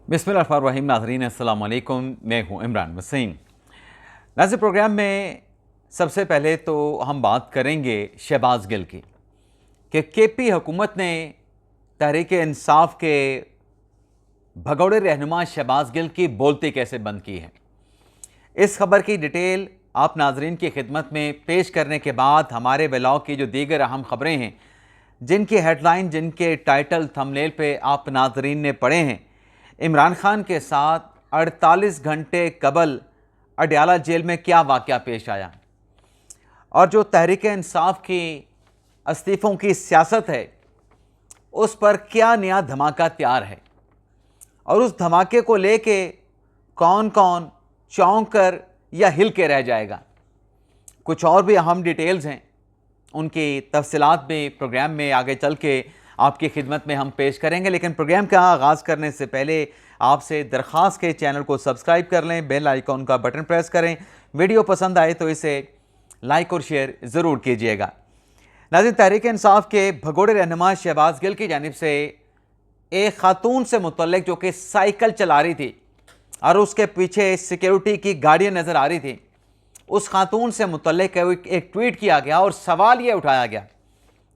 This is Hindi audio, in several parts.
बिस्मिल्लाहिर्रहमानिर्रहीम। नाज़रीन अस्सलाम वालेकुम, मैं हूँ इमरान वसीम। नाज़रीन, प्रोग्राम में सबसे पहले तो हम बात करेंगे शहबाज गिल की कि केपी हुकूमत ने तहरीक इंसाफ के भगोड़े रहनुमा शहबाज गिल की बोलती कैसे बंद की है। इस खबर की डिटेल आप नाज़रीन की खिदमत में पेश करने के बाद हमारे ब्लॉग की जो दीगर अहम खबरें हैं, जिनकी हेडलाइन, जिनके टाइटल थंबनेल पे आप नाज़रीन ने पढ़े हैं। इमरान खान के साथ 48 घंटे कबल अडयाला जेल में क्या वाक़या पेश आया और जो तहरीक इंसाफ की इस्तीफ़ों की सियासत है, उस पर क्या नया धमाका तैयार है और उस धमाके को लेके कौन कौन चौंक कर या हिल के रह जाएगा। कुछ और भी अहम डिटेल्स हैं, उनकी तफसीलात भी प्रोग्राम में आगे चल के आपकी खिदमत में हम पेश करेंगे। लेकिन प्रोग्राम का आगाज़ करने से पहले आपसे दरख्वास्त के चैनल को सब्सक्राइब कर लें, बेल आइकॉन का बटन प्रेस करें। वीडियो पसंद आए तो इसे लाइक और शेयर ज़रूर कीजिएगा। नाज़रीन, तहरीक इंसाफ के भगोड़े रहनुमा शहबाज गिल की जानिब से एक खातून से मुतल्लिक जो कि साइकिल चला रही थी और उसके पीछे सिक्योरिटी की गाड़ियाँ नज़र आ रही थी, उस खातून से मुतल्लिक एक ट्वीट किया गया और सवाल ये उठाया गया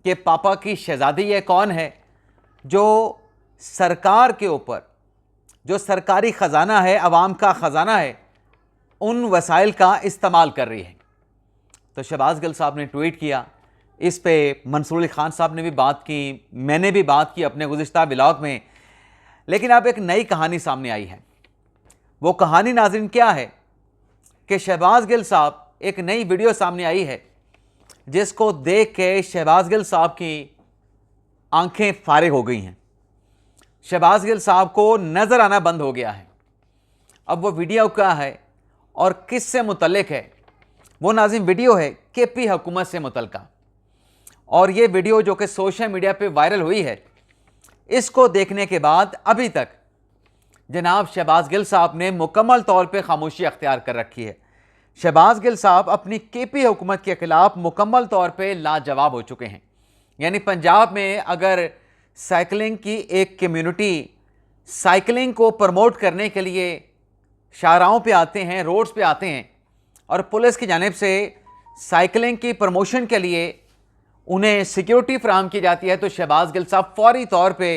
कि पापा की शहज़ादी ये कौन है जो सरकार के ऊपर, जो सरकारी ख़जाना है, अवाम का ख़जाना है, उन वसाइल का इस्तेमाल कर रही है। तो शहबाज गिल साहब ने ट्वीट किया। इस पे मंसूर अली खान साहब ने भी बात की, मैंने भी बात की अपने गुज़िश्ता ब्लॉग में। लेकिन अब एक नई कहानी सामने आई है। वो कहानी नाज़रीन क्या है कि शहबाज गिल साहब, एक नई वीडियो सामने आई है जिसको देख के शहबाज गिल साहब की आंखें फारिग हो गई हैं। शहबाज गिल साहब को नज़र आना बंद हो गया है। अब वो वीडियो क्या है और किस से मुतल्लिक है? वो नाज़रीन वीडियो है केपी हुकूमत से मुतल्लिका, और ये वीडियो जो कि सोशल मीडिया पे वायरल हुई है, इसको देखने के बाद अभी तक जनाब शहबाज गिल साहब ने मुकम्मल तौर पे खामोशी अख्तियार कर रखी है। शहबाज गिल साहब अपनी केपी हुकूमत के खिलाफ मुकम्मल तौर पे लाजवाब हो चुके हैं। यानी पंजाब में अगर साइकिलिंग की एक कम्युनिटी साइकिलिंग को प्रमोट करने के लिए शाहराहों पे आते हैं, रोड्स पे आते हैं, और पुलिस की जानिब से साइकिलिंग की प्रमोशन के लिए उन्हें सिक्योरिटी फराहम की जाती है, तो शहबाज गिल साहब फौरी तौर पे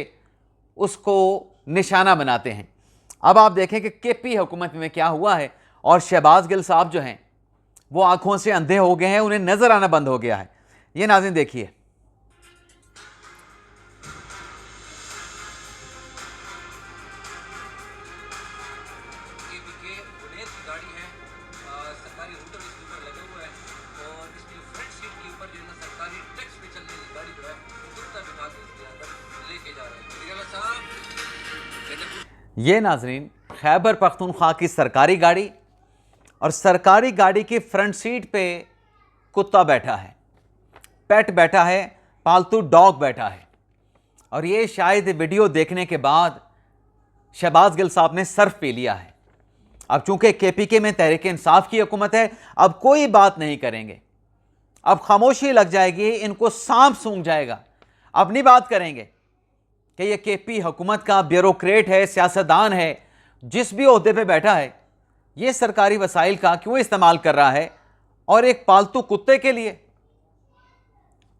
उसको निशाना बनाते हैं। अब आप देखें कि केपी हुकूमत में क्या हुआ है, और शहबाज गिल साहब जो हैं वो आंखों से अंधे हो गए हैं, उन्हें नजर आना बंद हो गया है। ये नाज़रीन देखिए। ये नाज़रीन खैबर पख्तूनख्वा की सरकारी गाड़ी, और सरकारी गाड़ी की फ्रंट सीट पे कुत्ता बैठा है, पेट बैठा है, पालतू डॉग बैठा है। और ये शायद वीडियो देखने के बाद शहबाज गिल साहब ने सर्फ पी लिया है। अब चूंकि केपीके में तहरीक इंसाफ की हुकूमत है, अब कोई बात नहीं करेंगे, अब खामोशी लग जाएगी, इनको सांप सूंघ जाएगा। अब नहीं बात करेंगे कि ये केपी हुकूमत का ब्यूरोक्रेट है, सियासतदान है, जिस भी ओहदे पे बैठा है, ये सरकारी वसाइल का क्यों इस्तेमाल कर रहा है, और एक पालतू कुत्ते के लिए।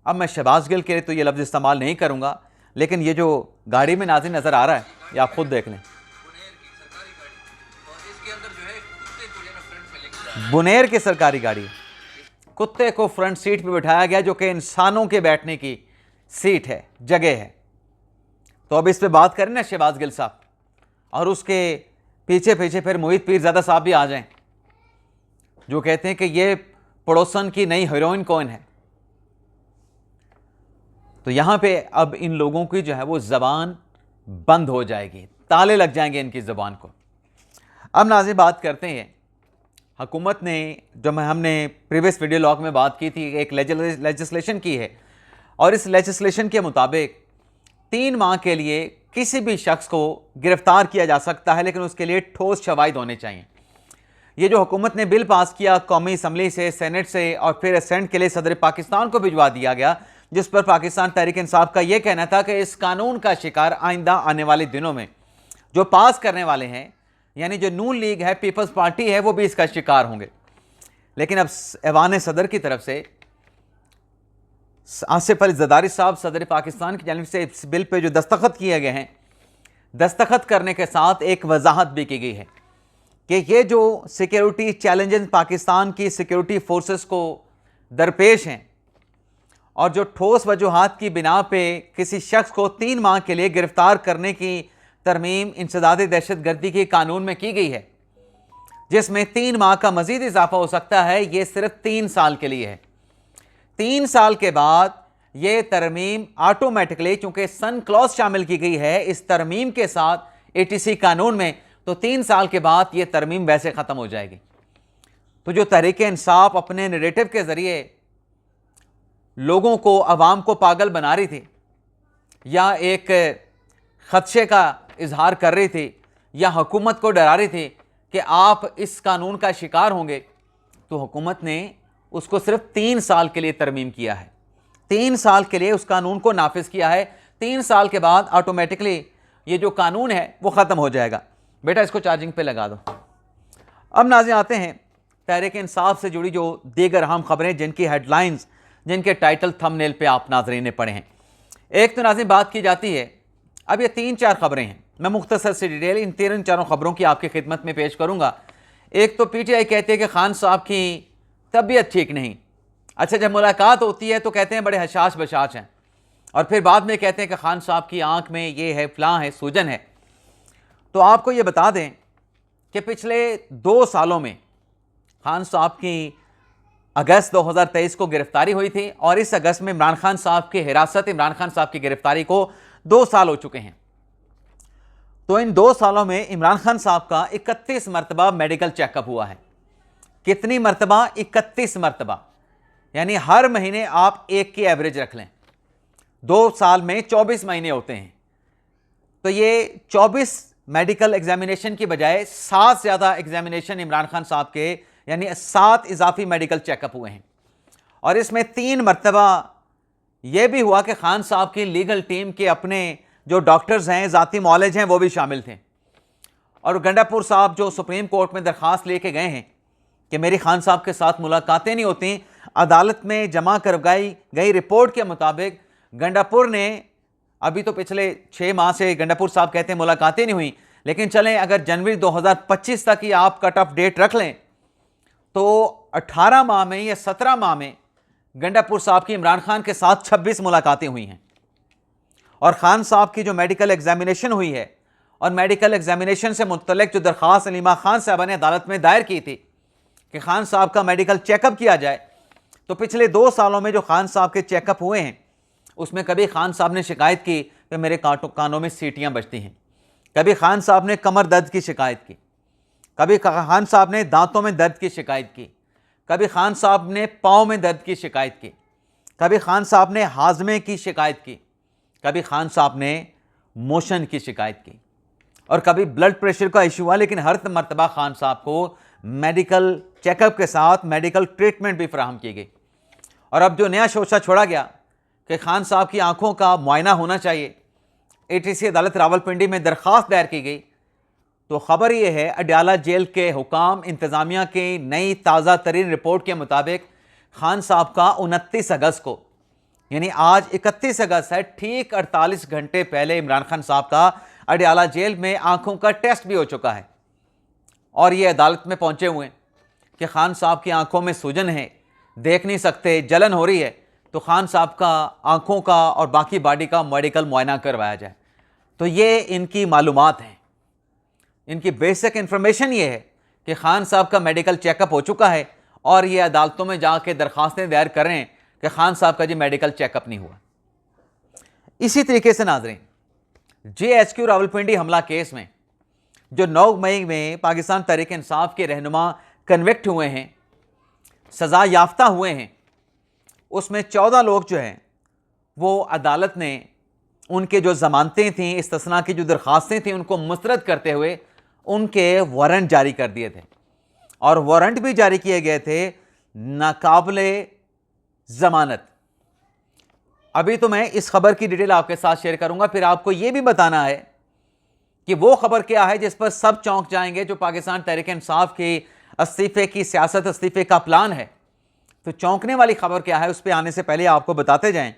अब मैं शहबाज गिल के लिए तो ये लफ्ज़ इस्तेमाल नहीं करूंगा, लेकिन ये जो गाड़ी में नाज़रीन नज़र आ रहा है, ये आप खुद देख लें। बुनेर की सरकारी गाड़ी है, कुत्ते को फ्रंट सीट पे बिठाया गया, जो कि इंसानों के बैठने की सीट है, जगह है। तो अब इस पे बात करें ना शहबाज गिल साहब, और उसके पीछे पीछे फिर मोहित पीरजादा साहब भी आ जाएं, जो कहते हैं कि ये पड़ोसन की नई हीरोइन कौन है। तो यहां पे अब इन लोगों की जो है वो ज़बान बंद हो जाएगी, ताले लग जाएंगे इनकी ज़बान को। अब नाज़रीन बात करते हैं, हुकूमत ने, जो हमने प्रीवियस वीडियो लॉग में बात की थी, एक लेजिस्लेशन की है, और इस लेजिस्लेशन के मुताबिक 3 माह के लिए किसी भी शख्स को गिरफ्तार किया जा सकता है, लेकिन उसके लिए ठोस शवाहिद होने चाहिए। ये जो हुकूमत ने बिल पास किया कौमी असम्बली से, सेनेट से, और फिर असेंट के लिए सदर पाकिस्तान को भिजवा दिया गया, जिस पर पाकिस्तान तहरीक इंसाफ का यह कहना था कि इस कानून का शिकार आइंदा आने वाले दिनों में जो पास करने वाले हैं, यानी जो नून लीग है, पीपल्स पार्टी है, वो भी इसका शिकार होंगे। लेकिन अब ऐवान सदर की तरफ से आसिफ अली जरदारी साहब सदर पाकिस्तान की जानिब से इस बिल पे जो दस्तखत किए गए हैं, दस्तखत करने के साथ एक वजाहत भी की गई है कि ये जो सिक्योरिटी चैलेंजेस पाकिस्तान की सिक्योरिटी फोर्सेस को दरपेश हैं और जो ठोस वजूहात की बिना पे किसी शख्स को 3 माह के लिए गिरफ्तार करने की तरमीम इंसदाद दहशत गर्दी के कानून में की गई है, जिसमें 3 माह का मजीद इजाफा हो सकता है, ये सिर्फ 3 साल के लिए है। 3 साल के बाद ये तरमीम ऑटोमेटिकली, चूंकि सन क्लॉज शामिल की गई है इस तरमीम के साथ एटीसी कानून में, तो 3 साल के बाद ये तरमीम वैसे ख़त्म हो जाएगी। तो जो तहरीक इंसाफ अपने नैरेटिव के ज़रिए लोगों को, अवाम को पागल बना रही थी या एक खदशे का इजहार कर रही थी या हुकूमत को डरा रही थी कि आप इस कानून का शिकार होंगे, तो हुकूमत ने उसको सिर्फ 3 साल के लिए तरमीम किया है। 3 साल के लिए उस कानून को नाफिज किया है। 3 साल के बाद ऑटोमेटिकली ये जो कानून है वो ख़त्म हो जाएगा। बेटा इसको चार्जिंग पे लगा दो। अब नाज़रीन आते हैं तहरीक इंसाफ से जुड़ी जो दीगर अहम खबरें, जिनकी हेडलाइंस, जिनके टाइटल थंबनेल पे आप नाज़रीन ने पढ़े हैं। एक तो नाज़रीन बात की जाती है, अब ये 3-4 खबरें हैं, मैं मुख्तसर से डिटेल इन 3-4 खबरों की आपकी खिदमत में पेश करूँगा। एक तो PTI कहती है कि खान साहब की तबीयत ठीक नहीं। अच्छा, जब मुलाकात होती है तो कहते हैं बड़े हशाश बशाश हैं, और फिर बाद में कहते हैं कि खान साहब की आंख में ये है, फलां है, सूजन है। तो आपको ये बता दें कि पिछले 2 सालों में खान साहब की अगस्त 2023 को गिरफ्तारी हुई थी, और इस अगस्त में इमरान खान साहब की हिरासत, इमरान खान साहब की गिरफ्तारी को 2 साल हो चुके हैं। तो इन 2 सालों में इमरान खान साहब का 31 मरतबा मेडिकल चेकअप हुआ है। कितनी मरतबा? 31 मरतबा, यानी हर महीने आप 1 की एवरेज रख लें, 2 साल में 24 महीने होते हैं। तो ये 24 मेडिकल एग्जामिनेशन की बजाय 7 ज़्यादा एग्जामिनेशन इमरान खान साहब के, यानी 7 इजाफी मेडिकल चेकअप हुए हैं। और इसमें 3 मरतबा यह भी हुआ कि खान साहब की लीगल टीम के अपने जो डॉक्टर्स हैं, ज़ाती मौलज हैं, वो भी शामिल थे। और गंडापुर साहब जो सुप्रीम कोर्ट में दरख्वास्त लेके गए हैं कि मेरी खान साहब के साथ मुलाकातें नहीं होती, अदालत में जमा करवाई गई रिपोर्ट के मुताबिक गंडापुर ने, अभी तो पिछले 6 माह से गंडापुर साहब कहते हैं मुलाकातें नहीं हुई, लेकिन चलें अगर जनवरी 2025 तक ही आप कट ऑफ डेट रख लें, तो 18 माह में या 17 माह में गंडापुर साहब की इमरान खान के साथ 26 मुलाकातें हुई हैं। और खान साहब की जो मेडिकल एग्जामिनेशन हुई है, और मेडिकल एग्जामिनेशन से मुतल्लिक जो दरख्वास्त अलीमा खान साहबा ने अदालत में दायर की थी कि खान साहब का मेडिकल चेकअप किया जाए, तो पिछले 2 सालों में जो खान साहब के चेकअप हुए हैं उसमें कभी खान साहब ने शिकायत की कि मेरे कानों में सीटियां बजती हैं, कभी खान साहब ने कमर दर्द की शिकायत की, कभी खान साहब ने दांतों में दर्द की शिकायत की, कभी खान साहब ने पाँव में दर्द की शिकायत की, कभी खान साहब ने हाजमे की शिकायत की, कभी खान साहब ने मोशन की शिकायत की, और कभी ब्लड प्रेशर का इशू हुआ। लेकिन हर मरतबा खान साहब को मेडिकल चेकअप के साथ मेडिकल ट्रीटमेंट भी फराहम की गई। और अब जो नया शोशा छोड़ा गया कि खान साहब की आंखों का मुआयना होना चाहिए, एटीसी अदालत रावलपिंडी में दरख्वास्त दायर की गई। तो खबर यह है, अडयाला जेल के हुकाम इंतज़ामिया की नई ताज़ा तरीन रिपोर्ट के मुताबिक खान साहब का 29 अगस्त को, यानी आज 31 अगस्त है, ठीक 48 घंटे पहले इमरान खान साहब का अडयाला जेल में आंखों का टेस्ट भी हो चुका है। और ये अदालत में पहुंचे हुए कि खान साहब की आंखों में सूजन है, देख नहीं सकते, जलन हो रही है, तो खान साहब का आंखों का और बाकी बॉडी का मेडिकल मुआयना करवाया जाए। तो ये इनकी मालूमात हैं, इनकी बेसिक इन्फॉर्मेशन ये है कि खान साहब का मेडिकल चेकअप हो चुका है, और ये अदालतों में जाके दरख्वास्तें दायर कर रहे हैं कि खान साहब का जी मेडिकल चेकअप नहीं हुआ। इसी तरीके से नाज़रीन, JHQ रावलपिंडी हमला केस में जो 9 मई में पाकिस्तान तहरीक इंसाफ के रहनुमा कन्विक्ट हुए हैं, सज़ा याफ्ता हुए हैं, उसमें 14 लोग जो हैं वो अदालत ने उनके जो ज़मानतें थीं, इस्तिस्ना की जो दरख्वास्तें थीं, उनको मुस्तरद करते हुए उनके वारंट जारी कर दिए थे। और वारंट भी जारी किए गए थे नाकाबिले ज़मानत। अभी तो मैं इस खबर की डिटेल आपके साथ शेयर करूंगा। फिर आपको यह भी बताना है कि वो खबर क्या है जिस पर सब चौंक जाएंगे, जो पाकिस्तान तहरीक इंसाफ की इस्तीफे की सियासत, इस्तीफे का प्लान है। तो चौंकने वाली खबर क्या है, उस पर आने से पहले आपको बताते जाएं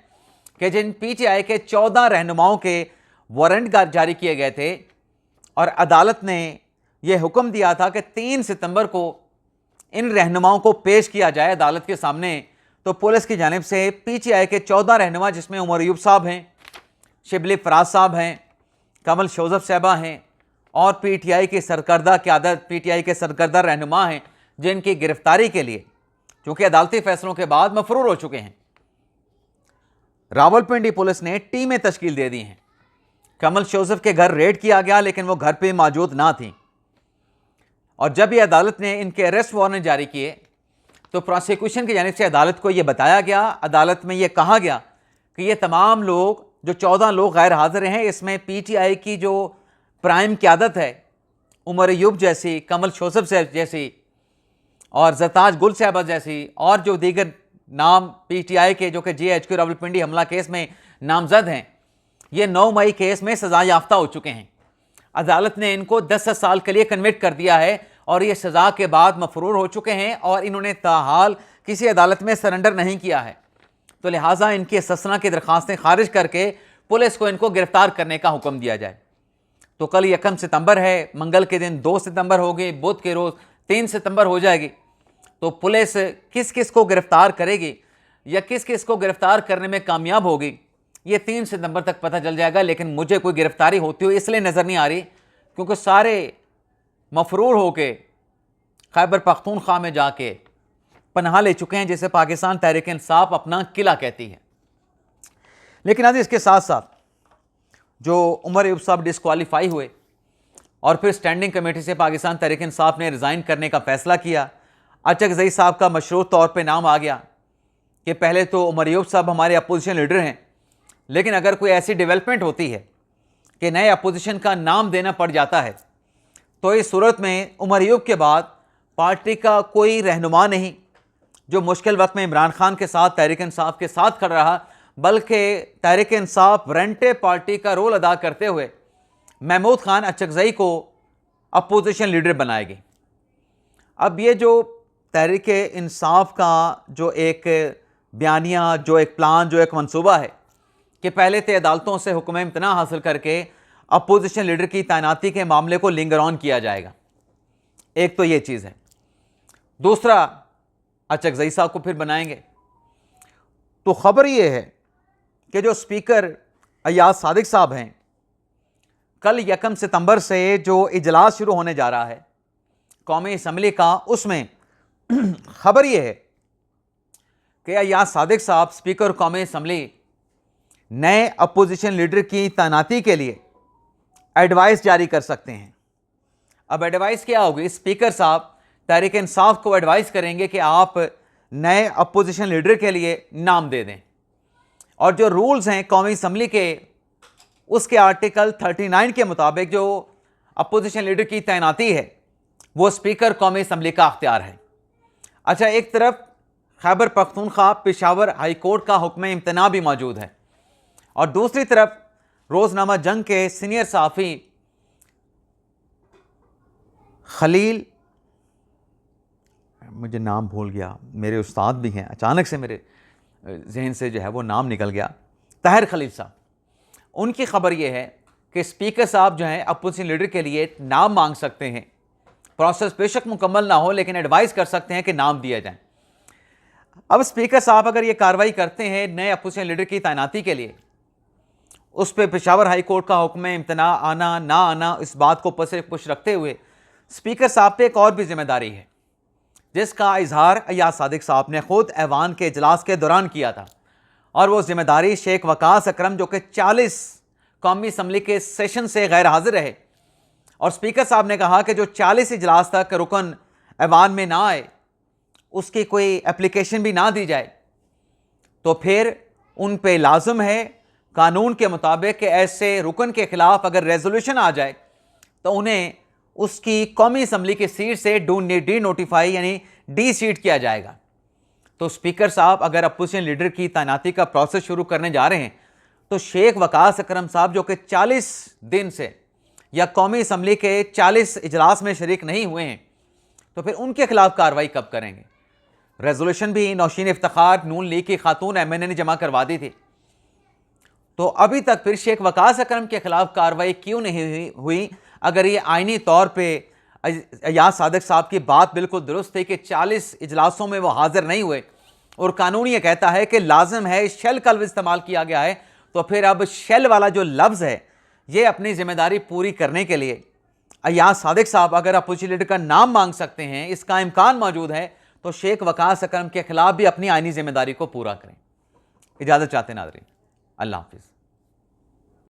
कि जिन पीटीआई के 14 रहनुमाओं के वारंट जारी किए गए थे और अदालत ने यह हुक्म दिया था कि 3 सितंबर को इन रहनुमाओं को पेश किया जाए अदालत के सामने, तो पुलिस की जानिब से पीटीआई के 14 रहनुमा, जिसमें उमर अयूब साहब हैं, शिबली फराज साहब हैं, कमल शोजफ साहबा हैं और पीटीआई की सरकर्दा क़यादत, पीटीआई के सरकर्दा रहनुमा हैं, जिनकी गिरफ्तारी के लिए चूंकि अदालती फैसलों के बाद मफरूर हो चुके हैं, रावलपिंडी पुलिस ने टीमें तश्कील दे दी हैं। कमल शोजफ के घर रेड किया गया, लेकिन वो घर पे मौजूद ना थी। और जब ये अदालत ने इनके अरेस्ट वारंट जारी किए तो प्रोसिक्यूशन की जानिब से अदालत को ये बताया गया, अदालत में ये कहा गया कि ये तमाम लोग, जो 14 लोग गैर हाजिर हैं, इसमें पीटीआई की जो प्राइम क़यादत है, उमर अयूब जैसी, कमल शोजफ जैसी और ज़रताज गुल साहबा जैसी और जो दीगर नाम पीटीआई के जो कि GHQ रावलपिंडी हमला केस में नामजद हैं, ये 9 मई केस में सज़ा याफ्ता हो चुके हैं। अदालत ने इनको 10 साल के लिए कन्विक्ट कर दिया है और ये सज़ा के बाद मफरूर हो चुके हैं और इन्होंने ताहाल किसी अदालत में सरेंडर नहीं किया है। तो लिहाजा इनकी ससना की दरख्वास्तें खारिज करके पुलिस को इनको गिरफ्तार करने का हुक्म दिया जाए। तो कल 1 सितंबर है, मंगल के दिन 2 सितंबर होगी, बुध के रोज़ 3 सितंबर हो जाएगी। तो पुलिस किस किस को गिरफ्तार करेगी या किस किस को गिरफ्तार करने में कामयाब होगी, ये 3 सितंबर तक पता चल जाएगा। लेकिन मुझे कोई गिरफ्तारी होती हुई इसलिए नज़र नहीं आ रही क्योंकि सारे मफरूर होके खैबर पख्तूनख्वा में जाके पनाह ले चुके हैं, जिसे पाकिस्तान तहरीक इंसाफ अपना किला कहती है। लेकिन आज इसके साथ साथ जो उमर अयूब साहब डिस्क्वालीफाई हुए और फिर स्टैंडिंग कमेटी से पाकिस्तान तहरीक इंसाफ ने रिज़ाइन करने का फैसला किया, अचकज़ई साहब का मशरूत तौर पे नाम आ गया कि पहले तो उमर अयूब साहब हमारे अपोजिशन लीडर हैं, लेकिन अगर कोई ऐसी डेवलपमेंट होती है कि नए अपोजिशन का नाम देना पड़ जाता है, तो इस सूरत में उमर अयूब के बाद पार्टी का कोई रहनुमा नहीं जो मुश्किल वक्त में इमरान खान के साथ, तहरीक इंसाफ के साथ खड़ा रहा, बल्कि तहरीक इंसाफ रेंटे पार्टी का रोल अदा करते हुए महमूद खान अचकज़ई को अपोजिशन लीडर बनाएगी। अब ये जो तहरीक इंसाफ का जो एक बयानिया, जो एक प्लान, जो एक मंसूबा है कि पहले तो अदालतों से हुक्म इम्तना हासिल करके अपोजिशन लीडर की तैनाती के मामले को लिंगर ऑन किया जाएगा, एक तो ये चीज़ है। दूसरा, अचकज़ई साहब को फिर बनाएंगे। तो ख़बर ये है कि जो स्पीकर अयाज सादिक साहब हैं, कल 1 सितंबर से जो इजलास शुरू होने जा रहा है कौमी असम्बली का, उसमें खबर यह है कि अयाज सादिक साहब स्पीकर कौमी असम्बली नए अपोजिशन लीडर की तैनाती के लिए एडवाइस जारी कर सकते हैं। अब एडवाइस क्या होगी? स्पीकर साहब तहरीक इंसाफ को एडवाइस करेंगे कि आप नए अपोजिशन लीडर के लिए नाम दे दें, और जो रूल्स हैं कौमी असम्बली के, उसके आर्टिकल 39 के मुताबिक जो अपोजिशन लीडर की तैनाती है वो स्पीकर कौमी असम्बली का अख्तियार है। अच्छा, एक तरफ खैबर पख्तूनख्वा पेशावर हाई कोर्ट का हुक्म इम्तना भी मौजूद है और दूसरी तरफ रोज़नामा जंग के सीनियर सहाफ़ी खलील, मुझे नाम भूल गया, मेरे उस्ताद भी हैं, अचानक से मेरे जहन से जो है वो नाम निकल गया, ताहिर खलील साहब, उनकी खबर ये है कि स्पीकर साहब जो हैं अपोजिशन लीडर के लिए नाम मांग सकते हैं। प्रोसेस बेशक मुकम्मल ना हो, लेकिन एडवाइस कर सकते हैं कि नाम दिया जाए। अब स्पीकर साहब अगर ये कार्रवाई करते हैं नए अपोजिशन लीडर की तैनाती के लिए, उस पर पेशावर हाई कोर्ट का हुक्म इम्तना आना ना आना, इस बात को पसे पुश रखते हुए स्पीकर साहब पे एक और भी जिम्मेदारी है, जिसका इजहार अयाज सादिक साहब ने खुद ऐवान के इजलास के दौरान किया था। और वो जिम्मेदारी शेख वकास अकरम, जो कि 40 कौमी असम्बली के सेशन से गैर हाजिर रहे, और स्पीकर साहब ने कहा कि जो 40 इजलास तक रुकन ऐवान में ना आए, उसकी कोई एप्लीकेशन भी ना दी जाए, तो फिर उन पे लाजम है कानून के मुताबिक कि ऐसे रुकन के खिलाफ अगर रेजोल्यूशन आ जाए तो उन्हें उसकी कौमी असम्बली की सीट से डी नोटिफाई यानी डी सीट किया जाएगा। तो स्पीकर साहब अगर अपोजिशन लीडर की तैनाती का प्रोसेस शुरू करने जा रहे हैं, तो शेख वकास अकरम साहब जो कि 40 दिन से या कौमी असम्बली के 40 इजलास में शरीक नहीं हुए हैं, तो फिर उनके खिलाफ कार्रवाई कब करेंगे? रेजोल्यूशन भी नौशीन इफ्तिखार नून लीग की खातून एमएनए ने जमा करवा दी थी, तो अभी तक फिर शेख वकास अकरम के खिलाफ कार्रवाई क्यों नहीं हुई? अगर ये आईनी तौर पे अयाज सादिक साहब की बात बिल्कुल दुरुस्त थी कि 40 इजलासों में वो हाजिर नहीं हुए और कानून ये कहता है कि लाजम है शेल का लफ्ज़ इस्तेमाल किया गया है, तो फिर अब शेल वाला जो लफ्ज़ है ये अपनी जिम्मेदारी पूरी करने के लिए अयाज सादिक साहब अगर अपोजिशन लीडर का नाम मांग सकते हैं, इसका इम्कान मौजूद है, तो शेख वकास अकरम के खिलाफ भी अपनी आईनी जिम्मेदारी को पूरा करें। इजाज़त चाहते नाज़रीन, अल्लाह हाफिज़।